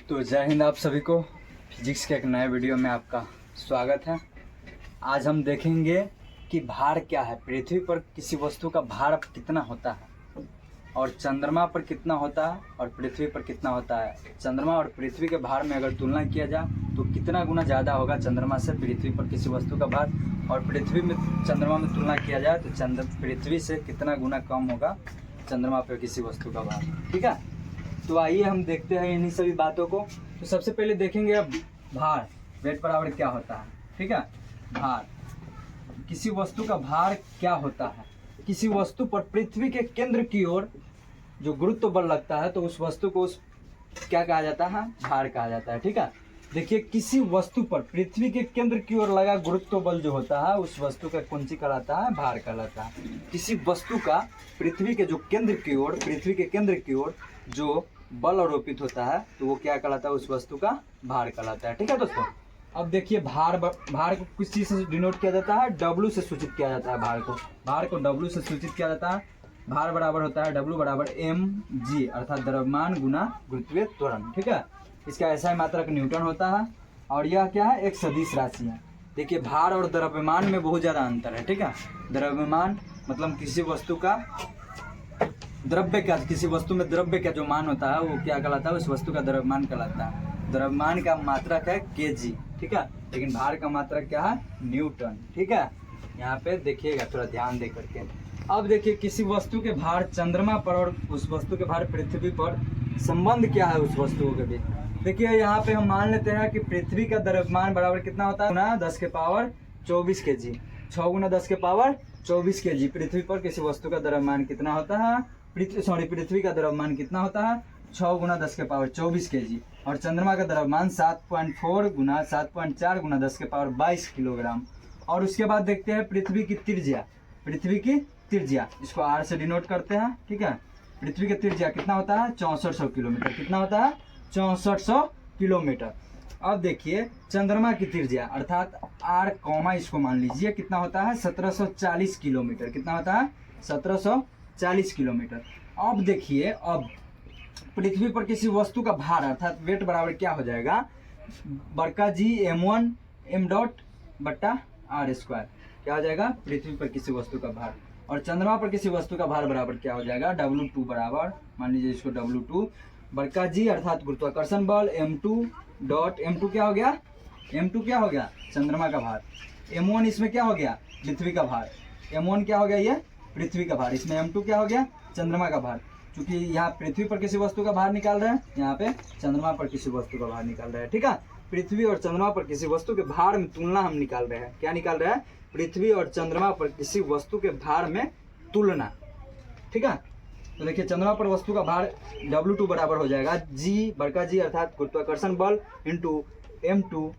तो जय हिंद आप सभी को। फिजिक्स के एक नए वीडियो में आपका स्वागत है। आज हम देखेंगे कि भार क्या है, पृथ्वी पर किसी वस्तु का भार कितना होता है और चंद्रमा पर कितना होता है और पृथ्वी पर कितना होता है। चंद्रमा और पृथ्वी के भार में अगर तुलना किया जाए तो कितना गुना ज़्यादा होगा चंद्रमा से पृथ्वी पर किसी वस्तु का भार, और पृथ्वी में चंद्रमा में तुलना किया जाए तो पृथ्वी से कितना गुना कम होगा चंद्रमा पर किसी वस्तु का भार। ठीक है, तो आइए हम देखते हैं इन्हीं सभी बातों को। तो सबसे पहले देखेंगे अब भार, वेट बराबर क्या होता है। ठीक है, भार, किसी वस्तु का भार क्या होता है। किसी वस्तु पर पृथ्वी के केंद्र की ओर जो गुरुत्व बल लगता है तो उस वस्तु को उस क्या कहा जाता है, भार कहा जाता है। ठीक है, देखिए किसी वस्तु पर पृथ्वी के केंद्र की ओर लगा गुरुत्व बल जो होता है उस वस्तु का कौन सी कहलाता है, भार कहलाता है। किसी वस्तु का पृथ्वी के जो केंद्र की ओर, पृथ्वी के केंद्र की ओर जो बल आरोपित होता है तो वो क्या कहलाता है, उस वस्तु का भार कहलाता है। ठीक है दोस्तों, अब देखिए भार को किस चीज से डिनोट किया जाता है, W से सूचित किया जाता है। भार को W से सूचित किया जाता है। भार बराबर होता है W बराबर mg अर्थात द्रव्यमान गुना गुरुत्वीय त्वरण। ठीक है, इसका ऐसा मात्रक न्यूटन होता है और यह क्या है, एक सदिश राशि है। देखिए भार और द्रव्यमान में बहुत ज़्यादा अंतर है। ठीक है, द्रव्यमान मतलब किसी वस्तु का द्रव्य का, किसी वस्तु में द्रव्य का जो मान होता है वो क्या कहलाता है, उस वस्तु का द्रव्यमान कहलाता है। द्रव्यमान का मात्रक है kg। ठीक है, लेकिन भार का मात्रक क्या है, न्यूटन। ठीक है, यहाँ पे देखिएगा थोड़ा ध्यान दे करके। अब देखिए किसी वस्तु के भार चंद्रमा पर और उस वस्तु के भार पृथ्वी पर संबंध क्या है उस वस्तुओं के बीच। देखिए यहाँ पे हम मान लेते हैं कि पृथ्वी का द्रव्यमान बराबर कितना होता है, गुना 10 के पावर 24 kg, 6 गुना 10 के पावर 24 kg। पृथ्वी पर किसी वस्तु का द्रव्यमान कितना होता है, पृथ्वी का द्रव्यमान कितना होता है, 6 गुना 10 के पावर 24 kg। और चंद्रमा का द्रव्यमान 7.4 गुना 7.4 गुना 10 के पावर 22 किलोग्राम। और उसके बाद देखते हैं पृथ्वी की त्रिज्या, इसको r से डिनोट करते हैं। ठीक है, पृथ्वी की त्रिज्या कितना होता है, 6400 किलोमीटर। कितना होता है, 6400 किलोमीटर। अब देखिए चंद्रमा की त्रिज्या अर्थात r कॉमा इसको मान लीजिए कितना होता है, 1740 किलोमीटर। कितना होता है, 1740 किलोमीटर। अब देखिए अब पृथ्वी पर किसी वस्तु का भार अर्थात वेट बराबर क्या हो जाएगा, बड़का जी m1 m डॉट बट्टा r स्क्वायर क्या हो जाएगा, पृथ्वी पर किसी वस्तु का भार। और चंद्रमा पर किसी वस्तु का भार बराबर क्या हो जाएगा, W2 बराबर, मान लीजिए इसको W2 बड़का जी अर्थात गुरुत्वाकर्षण बल m2 डॉट m2 क्या हो गया, m2 क्या हो गया, चंद्रमा का भार। m1 इसमें क्या हो गया, पृथ्वी का भार। m1 क्या हो गया, ये पृथ्वी का भार। इसमें m2 क्या हो गया, चंद्रमा का भार। क्योंकि यहाँ पृथ्वी पर किसी वस्तु का भार निकाल रहे हैं, यहाँ पे चंद्रमा पर किसी वस्तु का भार निकाल रहे हैं। ठीक है, पृथ्वी और चंद्रमा पर किसी वस्तु के भार में तुलना हम निकाल रहे हैं। क्या निकाल रहे हैं, पृथ्वी और चंद्रमा पर किसी वस्तु के भार में तुलना। ठीक है, तो देखिए चंद्रमा पर वस्तु का भार W2 बराबर हो जाएगा G बड़का जी अर्थात गुरुत्वाकर्षण बल into m2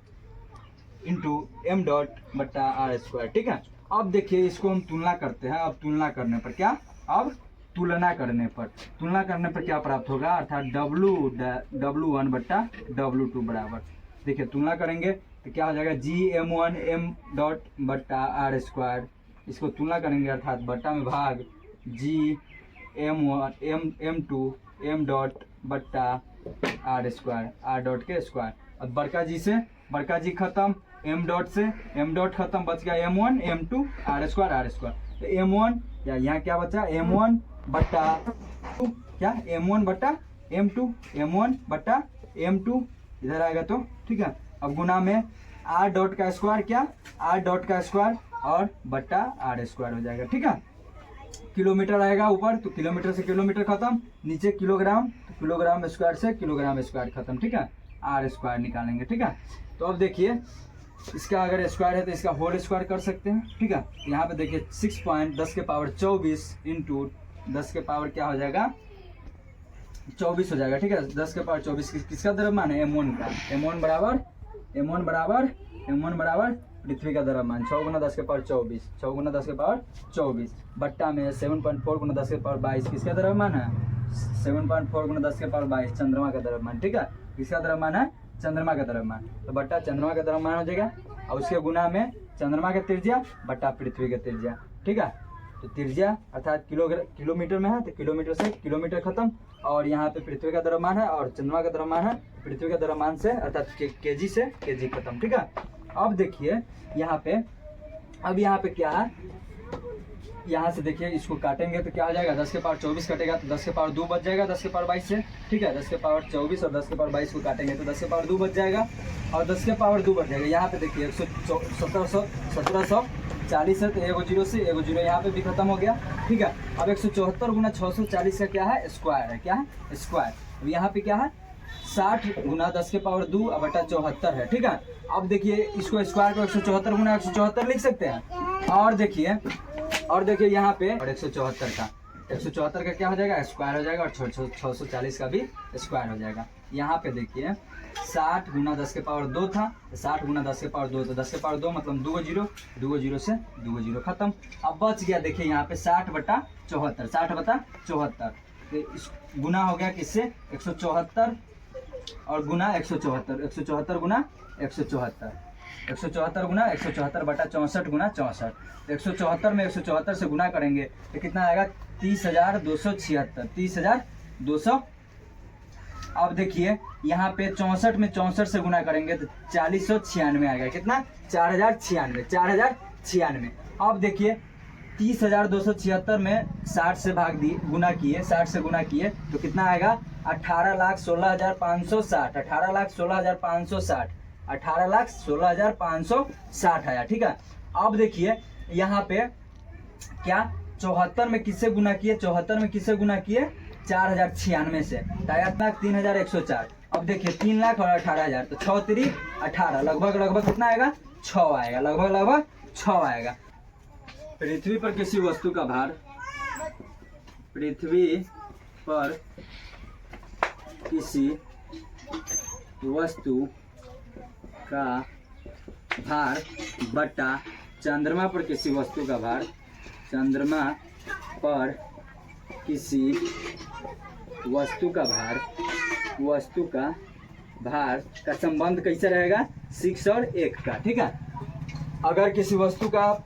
into m dot बट्टा r स्क्वायर। ठीक है, अब देखिए इसको हम तुलना करते हैं। अब तुलना करने पर क्या, अब तुलना करने पर क्या प्राप्त होगा, अर्थात W1 बट्टा W2 बराबर, देखिए तुलना करेंगे तो क्या हो जाएगा, G m1 m डॉट बट्टा r स्क्वायर। इसको तुलना करेंगे अर्थात बट्टा में भाग G m1 m2 m dot बट्टा r स्क्वायर, r डॉट के स्क्वायर। अब बड़का जी खत्म, m डॉट से m डॉट खत्म, बच गया m1 m2 r स्क्वायर। तो m1 या यहाँ क्या बचा, m1 बट्टा क्या, m1 बट्टा m2, m1 बट्टा m2 इधर आएगा तो ठीक है। अब गुना में r डॉट का स्क्वायर, क्या r डॉट का स्क्वायर और बट्टा r स्क्वायर हो जाएगा। ठीक है, किलोमीटर आएगा ऊपर तो किलोमीटर से किलोमीटर खत्म, नीचे किलोग्राम तो किलोग्राम स्क्वायर से किलोग्राम स्क्वायर खत्म। ठीक है, r स्क्वायर निकालेंगे। ठीक है, तो अब देखिए इसका अगर स्क्वायर है तो इसका होल स्क्वायर कर सकते हैं। ठीक है, यहाँ पे देखिए 6.10 के पावर 24 इंटू 10 के पावर क्या हो जाएगा, 24 हो जाएगा। ठीक है, 10 के पावर 24 किसका द्रव्यमान है, m1 का। m1 बराबर पृथ्वी का द्रव्यमान 6 गुना 10 के पावर 24, 6 गुना 10 के पावर 24 बट्टा में 7.4 गुना 10 के पावर 22 किसका द्रव्यमान है, 7.4 गुना 10 के पावर 22 चंद्रमा का द्रव्यमान। ठीक है, किसका द्रव्यमान है, चंद्रमा का द्रव्यमान। तो बट्टा चंद्रमा का द्रव्यमान हो जाएगा और उसके गुना में चंद्रमा का त्रिज्या बट्टा पृथ्वी का त्रिज्या। ठीक है, तो त्रिज्या अर्थात किलोमीटर में है तो किलोमीटर से किलोमीटर खत्म, और यहाँ पे पृथ्वी का द्रव्यमान है और चंद्रमा का द्रव्यमान है, पृथ्वी का द्रव्यमान से अर्थात केजी से केजी खत्म। ठीक है, अब देखिए यहाँ पे, अब यहाँ पे क्या है, यहाँ से देखिए इसको काटेंगे तो क्या हो जाएगा, 10 के पावर 24 कटेगा तो 10 के पावर 2 बच जाएगा 10 के पावर 22 से। ठीक है, 10 के पावर 24 और 10 के पावर 22 को काटेंगे तो 10 के पावर 2 बच जाएगा, और 10 के पावर 2 बच जाएगा। यहाँ पे देखिए 1740 है तो एगो जीरो से एगो जीरो यहाँ पे भी खत्म हो गया। ठीक है, अब 174 गुना 640 का क्या है, स्क्वायर है, क्या है, स्क्वायर। अब यहाँ पे क्या है, 60 गुना 10 के पावर 2 बटा 74 है। ठीक है, अब देखिए इसको स्क्वायर को 174 गुना 174 लिख सकते हैं, और देखिए यहाँ पे और 174 का क्या हो जाएगा, स्क्वायर हो जाएगा, और 640 का भी स्क्वायर हो जाएगा। यहाँ पे देखिए 60 गुना 10 के पावर 2 था, 60 गुना 10 के पावर 2 तो 10 के पावर 2 मतलब 2 जीरो से 2 जीरो खत्म। अब बच गया देखिए यहाँ पे 60 बटा 74 तो इस गुना हो गया किससे, 174 और गुना 174 गुना 174 गुना 174 बटा 64 गुना 64। 174 में 174 से गुना करेंगे तो कितना आएगा, 30,276, 30,200। अब देखिए यहाँ पे 64 में 64 से गुना करेंगे तो 4096 आएगा, कितना, 4096। अब देखिए 30,276 में 60 से गुना किए 60 से गुना किए तो कितना आएगा, 18,16,560, 18,16,560 आया। ठीक है, अब देखिए यहाँ पे क्या, 74 में किससे गुना किए, 4096 से, 3,104। अब देखिए 3 लाख और 18,000 तो 6 3 18, लगभग कितना आएगा, 6 आएगा, लगभग 6 आएगा। पृथ्वी पर किसी वस्तु का भार, पृथ्वी पर किसी वस्तु का भार बटा चंद्रमा पर किसी वस्तु का भार, चंद्रमा पर किसी वस्तु का भार का संबंध कैसे रहेगा, 6 और 1 का। ठीक है, अगर किसी वस्तु का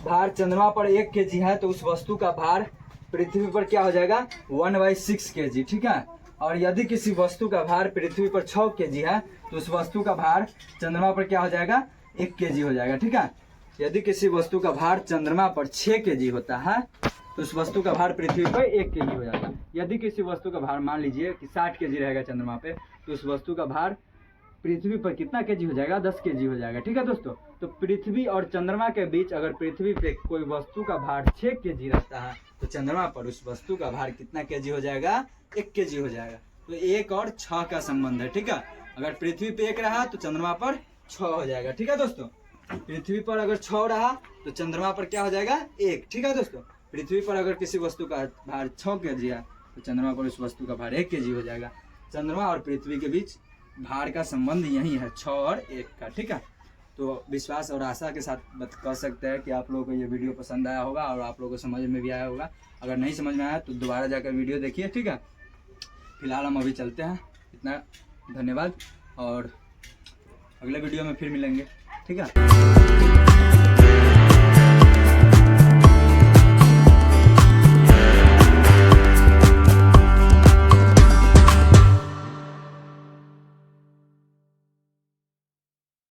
भार चंद्रमा पर 1 kg है तो उस वस्तु का भार पृथ्वी पर क्या हो जाएगा, 1/6 kg। ठीक है, और यदि किसी वस्तु का भार पृथ्वी पर 6 kg है तो उस वस्तु का भार चंद्रमा पर क्या हो जाएगा, 1 kg हो जाएगा। ठीक है, यदि किसी वस्तु का भार चंद्रमा पर 6 kg होता है तो उस वस्तु का भार पृथ्वी पर 1 kg हो जाता है। यदि किसी वस्तु का भार मान लीजिए कि 60 kg रहेगा चंद्रमा पे तो उस वस्तु का भार पृथ्वी पर कितना kg हो जाएगा, 10 kg हो जाएगा। ठीक है दोस्तों, तो पृथ्वी और चंद्रमा के बीच अगर पृथ्वी पे कोई वस्तु का भार 6 kg रहता है तो चंद्रमा पर उस वस्तु का भार कितना kg हो जाएगा, 1 kg हो जाएगा। तो 1 और 6 का संबंध है। ठीक है, अगर पृथ्वी पे 1 रहा तो चंद्रमा पर 6 हो जाएगा। ठीक है दोस्तों, पृथ्वी पर अगर 6 रहा तो चंद्रमा पर क्या हो जाएगा, 1। ठीक है दोस्तों, पृथ्वी पर अगर किसी वस्तु का भार 6 kg है तो चंद्रमा पर उस वस्तु का भार 1 kg हो जाएगा। चंद्रमा और पृथ्वी के बीच भार का संबंध यही है, 6 और 1 का। ठीक है, तो विश्वास और आशा के साथ कह सकते हैं कि आप लोगों को ये वीडियो पसंद आया होगा और आप लोगों को समझ में भी आया होगा। अगर नहीं समझ में आया तो दोबारा जाकर वीडियो देखिए। ठीक है, फिलहाल हम अभी चलते हैं, इतना धन्यवाद और अगले वीडियो में फिर मिलेंगे। ठीक है।